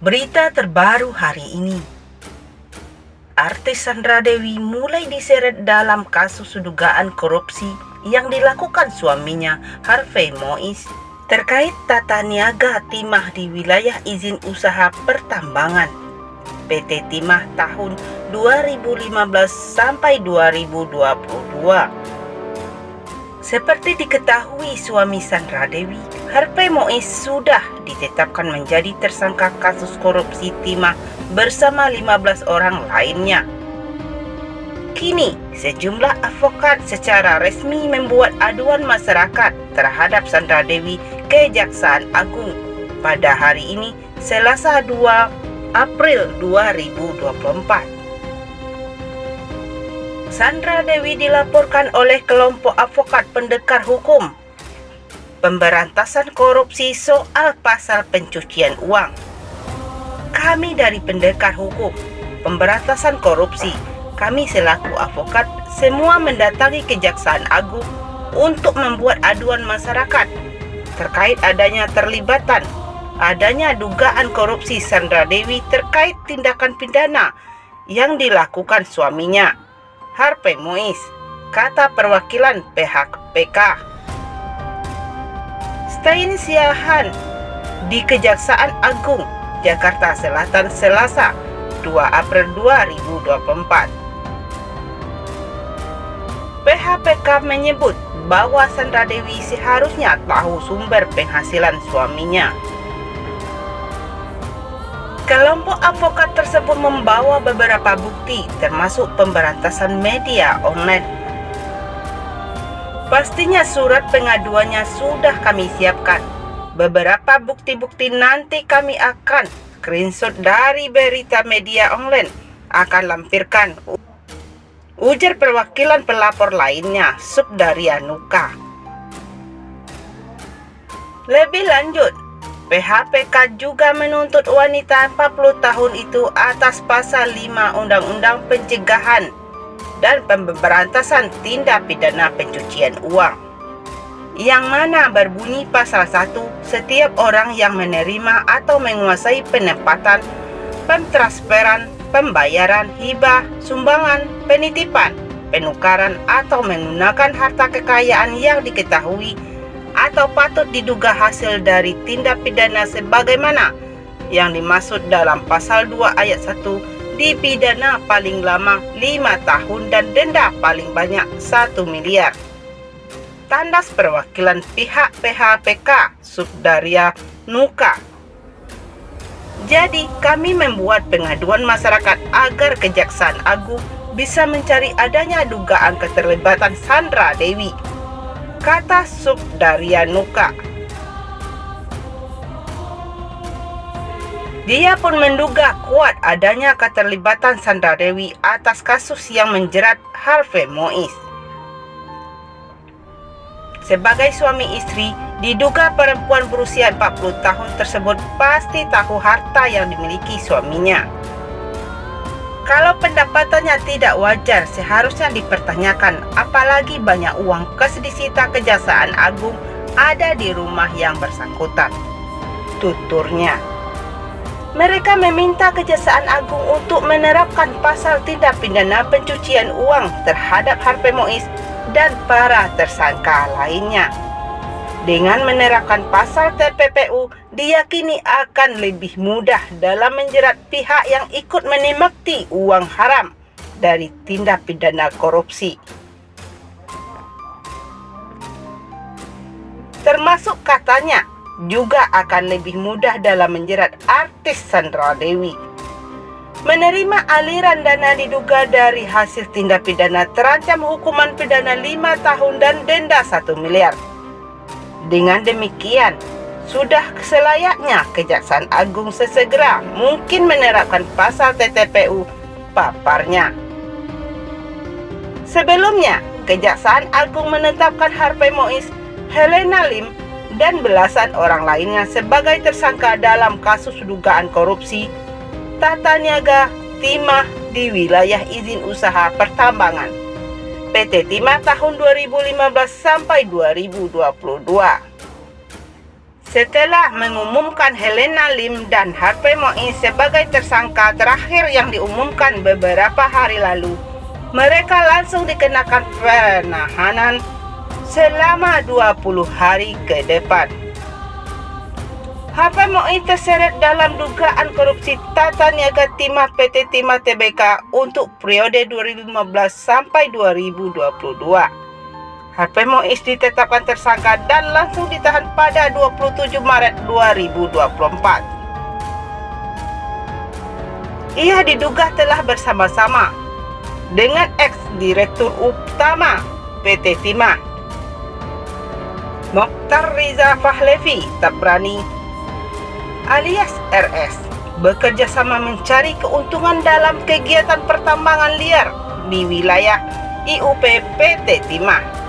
Berita terbaru hari ini. Artis Sandra Dewi mulai diseret dalam kasus dugaan korupsi yang dilakukan suaminya Harvey Mois terkait tata niaga timah di wilayah izin usaha pertambangan PT Timah tahun 2015 sampai 2022. Seperti diketahui suami Sandra Dewi, Harvey Mois sudah ditetapkan menjadi tersangka kasus korupsi timah bersama 15 orang lainnya. Kini, sejumlah advokat secara resmi membuat aduan masyarakat terhadap Sandra Dewi ke Kejaksaan Agung pada hari ini, Selasa 2 April 2024. Sandra Dewi dilaporkan oleh kelompok advokat pendekar hukum pemberantasan korupsi soal pasal pencucian uang. Kami dari pendekar hukum pemberantasan korupsi, kami selaku advokat semua mendatangi Kejaksaan Agung untuk membuat aduan masyarakat terkait adanya dugaan korupsi Sandra Dewi terkait tindakan pidana yang dilakukan suaminya Harvey Mois, kata perwakilan pihak PK. Stein Siahan di Kejaksaan Agung Jakarta Selatan Selasa 2 April 2024. PHPK menyebut bahwa Sandra Dewi seharusnya tahu sumber penghasilan suaminya. Kelompok advokat tersebut membawa beberapa bukti termasuk pemberantasan media online. Pastinya surat pengaduannya sudah kami siapkan. Beberapa bukti-bukti nanti kami akan screenshot dari berita media online akan lampirkan, ujar perwakilan pelapor lainnya, Subdaria Nuka. Lebih lanjut, PHPK juga menuntut wanita 40 tahun itu atas pasal 5 Undang-Undang Pencegahan dan Pemberantasan Tindak Pidana Pencucian Uang, yang mana berbunyi pasal 1, setiap orang yang menerima atau menguasai penempatan, pentransferan, pembayaran, hibah, sumbangan, penitipan, penukaran atau menggunakan harta kekayaan yang diketahui atau patut diduga hasil dari tindak pidana sebagaimana yang dimaksud dalam pasal 2 ayat 1 dipidana paling lama 5 tahun dan denda paling banyak 1 miliar. Tandas perwakilan pihak PHPK Subdaria Nuka. Jadi kami membuat pengaduan masyarakat agar Kejaksaan Agung bisa mencari adanya dugaan keterlibatan Sandra Dewi, kata Subdaria Nuka. Dia pun menduga kuat adanya keterlibatan Sandra Dewi atas kasus yang menjerat Harvey Mois. Sebagai suami istri, diduga perempuan berusia 40 tahun tersebut pasti tahu harta yang dimiliki suaminya. Kalau pendapatannya tidak wajar, seharusnya dipertanyakan, apalagi banyak uang kas disita Kejaksaan Agung ada di rumah yang bersangkutan, tuturnya. Mereka meminta Kejaksaan Agung untuk menerapkan pasal tindak pidana pencucian uang terhadap Harvey Mois dan para tersangka lainnya. Dengan menerapkan pasal TPPU, diyakini akan lebih mudah dalam menjerat pihak yang ikut menikmati uang haram dari tindak pidana korupsi. Termasuk katanya juga akan lebih mudah dalam menjerat artis Sandra Dewi. Menerima aliran dana diduga dari hasil tindak pidana terancam hukuman pidana 5 tahun dan denda 1 miliar. Dengan demikian, sudah selayaknya Kejaksaan Agung sesegera mungkin menerapkan pasal TPPU, paparnya. Sebelumnya, Kejaksaan Agung menetapkan Harvey Mois, Helena Lim, dan belasan orang lainnya sebagai tersangka dalam kasus dugaan korupsi tata niaga timah di wilayah izin usaha pertambangan PT Timah tahun 2015 sampai 2022. Setelah mengumumkan Helena Lim dan Harvey Mois sebagai tersangka terakhir yang diumumkan beberapa hari lalu, mereka langsung dikenakan penahanan selama 20 hari ke depan. Harvey Mois terseret dalam dugaan korupsi tata niaga timah PT Timah Tbk untuk periode 2015 sampai 2022. Harvey Mois ditetapkan tersangka dan langsung ditahan pada 27 Maret 2024. Ia diduga telah bersama-sama dengan ex-direktur utama PT Timah, Mokhtar Riza Pahlavi Tabrani alias RS, bekerja sama mencari keuntungan dalam kegiatan pertambangan liar di wilayah IUP PT Timah.